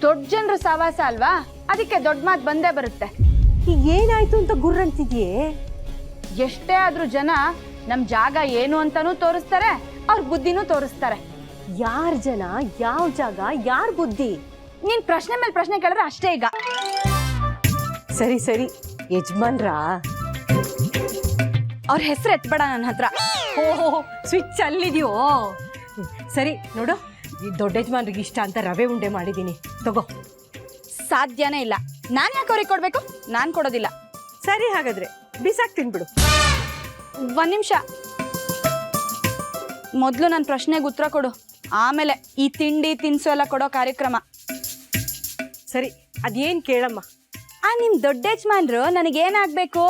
ದೊಡ್ಡ ಜನರ ಸವಾಸ ಅಲ್ವಾ, ಅದಕ್ಕೆ ದೊಡ್ಡ ಮಾತು ಬಂದೇ ಬರುತ್ತೆ. ಈಗ ಏನಾಯ್ತು ಅಂತ ಗುರ್ರಂತಿದ್ಯೆ? ಎಷ್ಟೇ ಆದ್ರೂ ಜನ ನಮ್ ಜಾಗ ಏನು ಅಂತಾನೂ ತೋರಿಸ್ತಾರೆ, ಅವ್ರ ಬುದ್ಧಿನೂ ತೋರಿಸ್ತಾರೆ. ಯಾರ್ ಜನ, ಯಾವ ಜಾಗ, ಯಾರ್ ಬುದ್ಧಿ? ನೀನ್ ಪ್ರಶ್ನೆ ಮೇಲೆ ಪ್ರಶ್ನೆ ಕೇಳಿದ್ರೆ ಅಷ್ಟೇ. ಈಗ ಸರಿ ಸರಿ, ಯಜಮಾನ್ರಾ? ಅವ್ರ ಹೆಸರು ಎತ್ಬೇಡ ನನ್ನ ಹತ್ರ. ಓಹೋ, ಸ್ವಿಚ್ ಅಲ್ಲಿದ್ಯೋ? ಸರಿ ನೋಡು, ಈ ದೊಡ್ಡ ಯಜಮಾನ್ರಿಗೆ ಇಷ್ಟ ಅಂತ ರವೆ ಉಂಡೆ ಮಾಡಿದ್ದೀನಿ, ತಗೋ. ಸಾಧ್ಯನೇ ಇಲ್ಲ. ನಾನ್ ಯಾಕೆ ಅವ್ರಿಗೆ ಕೊಡ್ಬೇಕು? ನಾನ್ ಕೊಡೋದಿಲ್ಲ. ಸರಿ, ಹಾಗಾದ್ರೆ ಬಿಸಾಕ್ ತಿನ್ಬಿಡು. ಒಂದ್ ನಿಮಿಷ, ಮೊದ್ಲು ನನ್ನ ಪ್ರಶ್ನೆಗೆ ಉತ್ತರ ಕೊಡು, ಆಮೇಲೆ ಈ ತಿಂಡಿ ತಿನ್ಸು ಎಲ್ಲ ಕೊಡೋ ಕಾರ್ಯಕ್ರಮ. ಸರಿ, ಅದೇನ್ ಕೇಳಮ್ಮ? ನಿಮ್ ದೊಡ್ಡ ಯಜಮಾನ್ರು ನನಗೇನಾಗ್ಬೇಕು?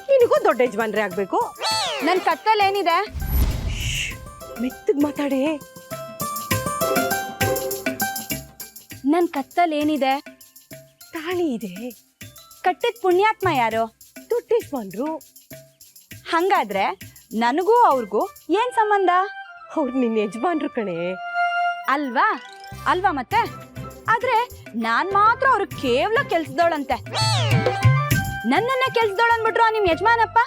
ನಿನಗೂ ದೊಡ್ಡ ಯಜಮಾನ್ರೆ ಆಗ್ಬೇಕು. ನನ್ ಕತ್ತಲ್ ಏನಿದೆ? ಮೆತ್ತಗ್ ಮಾತಾಡಿ. ನನ್ ಕತ್ತಲ್ ಏನಿದೆ? ತಾಳಿ ಇದೆ. ಕಟ್ಟಿದ ಪುಣ್ಯಾತ್ಮ ಯಾರು? ದೊಡ್ಡ ಯಜಮಾನ್ರು. ಹಂಗಾದ್ರೆ ನನಗೂ ಅವ್ರಿಗೂ ಏನ್ ಸಂಬಂಧ? ಅವ್ರು ನಿನ್ನ ಯಜಮಾನ್ರು ಕಣೆ. ಅಲ್ವಾ ಅಲ್ವಾ ಮತ್ತೆ? ಆದ್ರೆ ನಾನ್ ಮಾತ್ರ ಅವ್ರಿಗೆ ಕೇವಲ ಕೆಲ್ಸದೋಳಂತೆ. ನನ್ನನ್ನ ಕೆಲ್ಸದೋಳ ಅಂದ್ಬಿಟ್ರು ನಿಮ್ ಯಜಮಾನಪ್ಪ.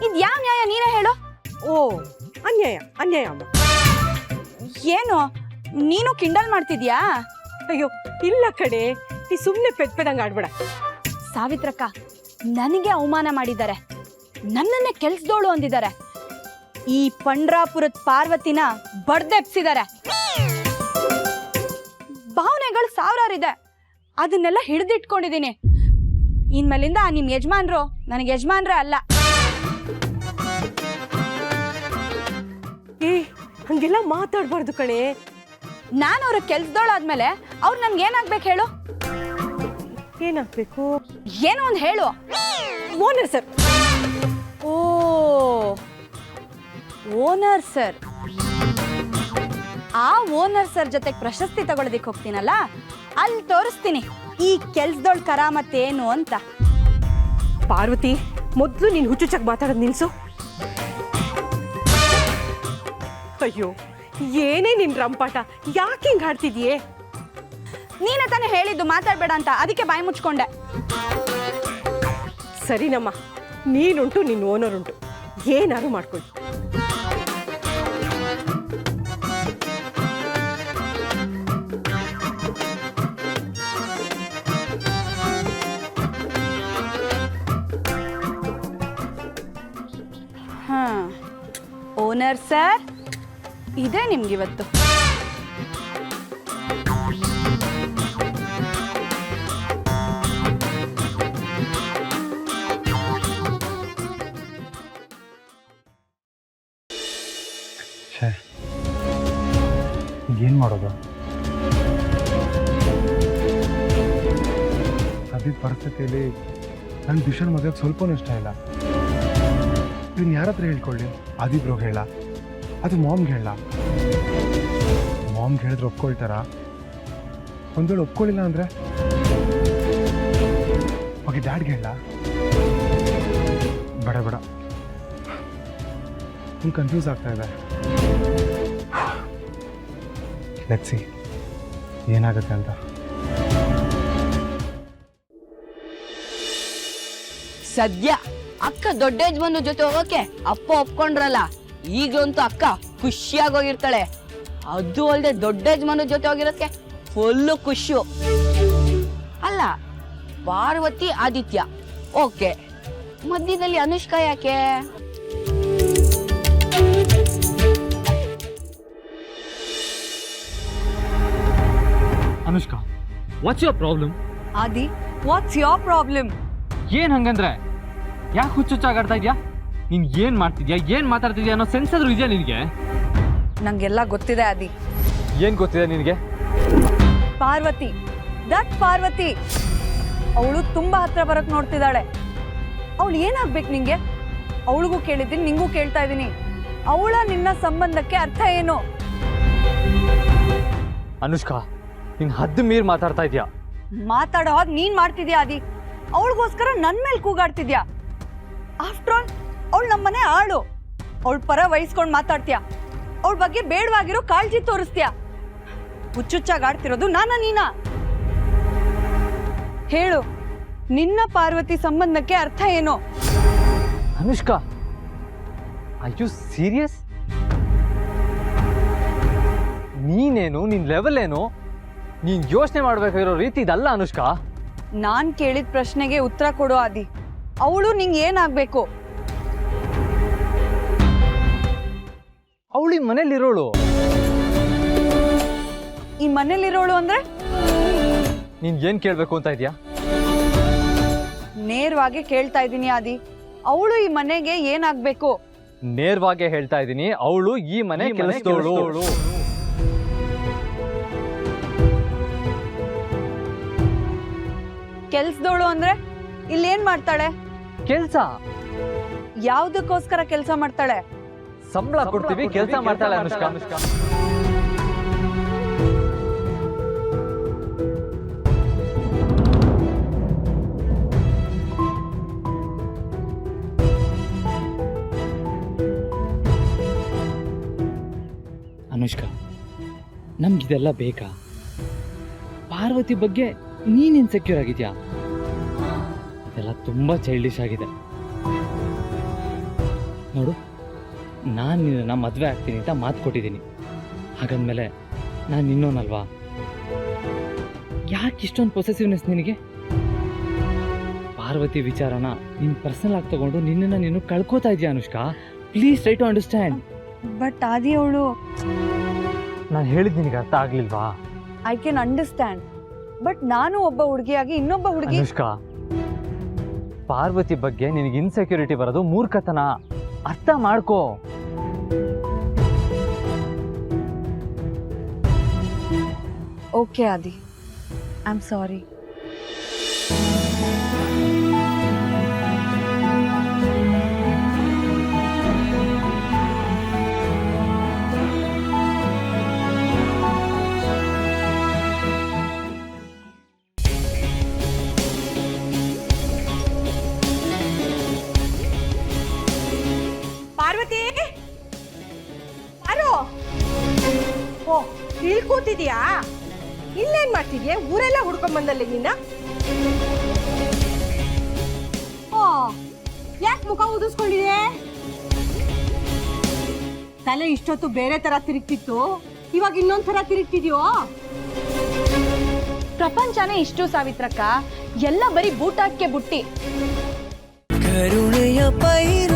ಇದ್ ಯಾವ ನ್ಯಾಯ, ನೀನೇ ಹೇಳು. ಓ, ಅನ್ಯಾಯ ಅನ್ಯಾಯ ಅಮ್ಮ. ಏನು ನೀನು ಕಿಂಡಲ್ ಮಾಡ್ತಿದ್ಯಾ? ಅಯ್ಯೋ ಇಲ್ಲ ಕಡೆ, ಈ ಸುಮ್ನೆ ಪೆದ್ದಂಗ ಆಡ್ಬೇಡ. ಸಾವಿತ್ರಕ್ಕ, ನನಗೆ ಅವಮಾನ ಮಾಡಿದ್ದಾರೆ, ನನ್ನನ್ನೇ ಕೆಲ್ಸದೋಳು ಅಂದಿದ್ದಾರೆ. ಈ ಪಂಡ್ರಾಪುರದ ಪಾರ್ವತಿನ ಬಡ್ದೆಪ್ಸಿದ್ದಾರೆ. ಭಾವನೆಗಳು ಸಾವಿರಾರಿದೆ, ಅದನ್ನೆಲ್ಲ ಹಿಡಿದಿಟ್ಕೊಂಡಿದ್ದೀನಿ. ಇನ್ಮೇಲಿಂದ ನಿಮ್ ಯಜಮಾನ್ರು ನನಗೆ ಯಜಮಾನ್ರೇ ಅಲ್ಲ. ಏ, ಹಂಗೆಲ್ಲ ಮಾತಾಡ್ಬಾರ್ದು ಕಣೆ. ನಾನು ಅವ್ರ ಕೆಲ್ಸದೋಳಾದ್ಮೇಲೆ ಅವ್ರು ನನ್ಗೆ ಏನಾಗ್ಬೇಕು ಹೇಳು? ಏನಾಗ್ಬೇಕು? ಏನೋ ಒಂದು ಹೇಳು. Owner sir. ಓ, ಓನರ್ ಸರ್. ಆ ಓನರ್ ಸರ್ ಜೊತೆಗೆ ಪ್ರಶಸ್ತಿ ತಗೊಳ್ಳೋದಿಕ್ ಹೋಗ್ತೀನಲ್ಲ, ಅಲ್ಲಿ ತೋರಿಸ್ತೀನಿ ಈ ಕೆಲ್ಸದೊಳ್ ಕರಾಮತ್ತೇನು ಅಂತ. ಪಾರ್ವತಿ, ಮೊದ್ಲು ನೀನ್ ಹುಚ್ಚುಚ್ಚಾಗಿ ಮಾತಾಡೋದು ನಿಲ್ಸು. ಅಯ್ಯೋ, ಏನೇ ನಿನ್ ರಂಪಾಟ, ಯಾಕೆ ಹಿಂಗ್ ಹಾಡ್ತಿದ್ಯೆ? ನೀನೇ ತಾನೇ ಹೇಳಿದ್ದು ಮಾತಾಡ್ಬೇಡ ಅಂತ, ಅದಕ್ಕೆ ಬಾಯಿ ಮುಚ್ಕೊಂಡೆ. ಸರಿನಮ್ಮ, ನೀನುಂಟು ನಿನ್ನ ಓನರ್ ಉಂಟು, ಏನಾದ್ರು ಮಾಡ್ಕೊಳ್ಳಿ. ಓನರ್ ಸರ್, ಇದೇ ನಿಮ್ಗಿವತ್ತು. ಏನು ಮಾಡೋದು? ಸದ್ಯದ ಪರಿಸ್ಥಿತಿಯಲ್ಲಿ ನನ್ನ ದಿಶನ್ ಮದುವೆಗೆ ಸ್ವಲ್ಪನೂ ಇಷ್ಟ ಇಲ್ಲ. ಇದನ್ನು ಯಾರ ಹತ್ರ ಹೇಳ್ಕೊಳ್ಳಿ? ಆದಿಬ್ರೋಗೆ ಹೇಳ, ಅದು ಮಾಮ್ಗೆ ಹೇಳ. ಮಾಮ್ಗೆ ಹೇಳಿದ್ರೆ ಒಪ್ಕೊಳ್ತಾರ? ಒಂದು ವೇಳೆ ಒಪ್ಕೊಳ್ಳಿಲ್ಲ ಅಂದರೆ ಓಕೆ ಡ್ಯಾಡ್ಗೆ ಹೇಳ. ಬೇಡ ಬೇಡ, ಫುಲ್ ಕನ್ಫ್ಯೂಸ್ ಆಗ್ತಾ ಇದೆ. ಲೆಟ್ಸ್ ಸಿ ಏನಾಗುತ್ತೆ ಅಂತ. ಸದ್ಯ ಅಕ್ಕ ದೊಡ್ಡ ಯಜಮಾನ ಜೊತೆ ಹೋಗೋಕೆ ಅಪ್ಪ ಒಪ್ಕೊಂಡ್ರಲ್ಲ, ಈಗಂತೂ ಅಕ್ಕ ಖುಷಿಯಾಗೋಗಿರ್ತಾಳೆ. ಅದು ಅಲ್ಲದೆ ದೊಡ್ಡ ಯಜಮಾನ ಜೊತೆ ಹೋಗಿರೋದಕ್ಕೆ ಫುಲ್ಲು ಖುಷಿ. ಅಲ್ಲ, ಪಾರ್ವತಿ ಆದಿತ್ಯ ಓಕೆ, ಮಧ್ಯದಲ್ಲಿ ಅನುಷ್ಕಾ ಯಾಕೆ? Anushka, what's your problem? Adi, what's your problem? ಏನ್ ಹಂಗಂದ್ರೆ ಯಾಕೆ ಹುಚ್ಚುಚ್ಚಾಗಾಡ್ತಾ ಇದ್ಯಾ? ನೀನ್ ಏನ್ ಮಾಡ್ತಿದ್ಯಾ, ಏನ್ ಮಾತಾಡ್ತಿದ್ಯಾ ಅನ್ನೋ ಸೆನ್ಸ್ ಆದ್ರೂ ಇದೆಯಾ ನಿನಗೆ? ನಂಗೆಲ್ಲ ಗೊತ್ತಿದೆ ಆದಿ. ಏನ್ ಗೊತ್ತಿದೆ ನಿನಗೆ? ಪಾರ್ವತಿ, ದಟ್ ಪಾರ್ವತಿ, ಅವಳು ತುಂಬಾ ಹತ್ರ ಬರಕ್ ನೋಡ್ತಿದ್ದಾಳೆ. ಅವಳು ಏನಾಗ್ಬೇಕು ನಿಂಗೆ? ಅವಳಿಗೂ ಕೇಳಿದ್ದೀನಿ, ನಿಂಗೂ ಕೇಳ್ತಾ ಇದ್ದೀನಿ. ಅವಳ ನಿನ್ನ ಸಂಬಂಧಕ್ಕೆ ಅರ್ಥ ಏನು? ಅನುಷ್ಕಾ, ನೀನ್ ಹದ್ದು ಮೀರ್ ಮಾತಾಡ್ತಾ ಇದ್ಯಾ. ಮಾತಾಡೋ ಹಾಗೆ ನೀನ್ ಮಾಡ್ತಿದ್ಯಾ ಆದಿ. ಅವಳಿಗೋಸ್ಕರ ನನ್ ಮೇಲೆ ಕೂಗಾಡ್ತಿದ್ಯಾ. ಆಫ್ಟರ್ ಆಲ್ ಅವಳು ನಮ್ಮನೆ ಆಳು. ಅವಳ ಪರ ವಹಿಸ್ಕೊಂಡು ಮಾತಾಡ್ತೀಯ, ಅವಳ ಬಗ್ಗೆ ಬೇಡವಾಗಿರೋ ಕಾಳಜಿ ತೋರಿಸ್ತೀಯ. ಹುಚ್ಚುಚ್ಚಾಗಿ ಆಡ್ತಿರೋದು ನೀನಾ? ಹೇಳು, ನಿನ್ನ ಪಾರ್ವತಿ ಸಂಬಂಧಕ್ಕೆ ಅರ್ಥ ಏನು? Anushka, are you serious? ನೀನೇನು, ನಿನ್ ಲೆವೆಲ್ ಏನು, ನೀನ್ ಯೋಚನೆ ಮಾಡ್ಬೇಕಾಗಿರೋ ರೀತಿ ಇದಲ್ಲ ಅನುಷ್ಕಾ. ನಾನ್ ಕೇಳಿದ ಪ್ರಶ್ನೆಗೆ ಉತ್ತರ ಕೊಡೋ ಆದಿ. ಅವಳು ನಿಂಗೆ ಏನಾಗ್ಬೇಕು? ಅವಳಿ ಮನೇಲಿರೋಳು. ಈ ಮನೇಲಿರೋಳು ಅಂದ್ರೆ ನೀನ್ ಏನ್ ಕೇಳ್ಬೇಕು ಅಂತ ಇದೆಯಾ? ನೇರವಾಗಿ ಕೇಳ್ತಾ ಇದ್ದೀನಿ ಆದಿ. ಅವಳು ಈ ಮನೆಗೆ ಏನಾಗ್ಬೇಕು? ನೇರವಾಗಿ ಹೇಳ್ತಾ ಇದ್ದೀನಿ, ಅವಳು ಈ ಮನೆ ಕೆಲಸದವಳು. ಕೆಲ್ಸದವಳು ಅಂದ್ರೆ ಇಲ್ಲೇನ್ ಮಾಡ್ತಾಳೆ? ಕೆಲ್ಸ ಯಾವ್ದಕ್ಕೋಸ್ಕರ ಕೆಲಸ ಮಾಡ್ತಾಳೆ? ಸಂಬಳ ಕೊಡ್ತೀವಿ, ಕೆಲಸ ಮಾಡ್ತಾಳೆ ಅನುಷ್ಕಾ. ಅನುಷ್ಕಾ, ನಮ್ಗಿದೆಲ್ಲ ಬೇಕಾ? ಪಾರ್ವತಿ ಬಗ್ಗೆ ನೀನ್ ಇನ್ಸೆಕ್ಯೂರ್ ಆಗಿದ್ಯಾ? ಇದೆಲ್ಲ ತುಂಬಾ ಚೈಲ್ಡಿಶ್ ಆಗಿದೆ. ನೋಡು, ನಾನು ನಿನ್ನ ಮದುವೆ ಆಗ್ತೀನಿ ಅಂತ ಮಾತು ಕೊಟ್ಟಿದ್ದೀನಿ. ಹಾಗಂದ್ಮೇಲೆ ನಾನು ಇನ್ನೋನಲ್ವಾ? ಯಾಕೆ ಇಷ್ಟೊಂದು ಪೊಸೆಸಿವ್ನೆಸ್ ನಿನಗೆ? ಪಾರ್ವತಿ ವಿಚಾರನ ನೀನು ಪರ್ಸನಲ್ ಆಗಿ ತಗೊಂಡು ನಿನ್ನನ್ನು ನೀನು ಕಳ್ಕೋತಾ ಇದೆಯಾ Anushka? Please try to understand. But Aadi, ಅವಳು ನಾನು ಹೇಳಿದ್ ನಿನಗೆ ಅರ್ಥ ಆಗ್ಲಿಲ್ವಾ? I can understand. ಬಟ್ ನಾನು ಒಬ್ಬ ಹುಡುಗಿಯಾಗಿ ಇನ್ನೊಬ್ಬ ಹುಡುಗಿ. ಅನುಷ್ಕಾ, ಪಾರ್ವತಿ ಬಗ್ಗೆ ನಿನಗೆ ಇನ್ಸೆಕ್ಯೂರಿಟಿ ಬರೋದು ಮೂರ್ಖತನ. ಅರ್ಥ ಮಾಡ್ಕೋ. Okay Adi, I am sorry. Parvati, ಪಾರು, ಓ ಇಲ್ಲಿ ಕೂತಿದ್ಯಾ? ಇಲ್ಲೇನ್ ಮಾಡ್ತಿದ್ಯಾ? ಊರೆಲ್ಲ ಹುಡ್ಕೊಂಡ್ ಬಂದಲ್ಲ ನಿನ್ನ. ಓ, ಯಾಕೆ ಮುಖ ಊದಿಸ್ಕೊಂಡಿದೆ? ತಲೆ ಇಷ್ಟೊತ್ತು ಬೇರೆ ತರ ತಿರುಗ್ತಿತ್ತು, ಇವಾಗ ಇನ್ನೊಂದ್ ತರ ತಿರುಗ್ತಿದ್ಯೋ? ಪ್ರಪಂಚನೇ ಇಷ್ಟು ಸಾವಿತ್ರಕ್ಕ, ಎಲ್ಲ ಬರೀ ಬೂಟಾಕ್ಕೆ ಬುಟ್ಟಿ. ಕರುಣೆಯ ಪೈರ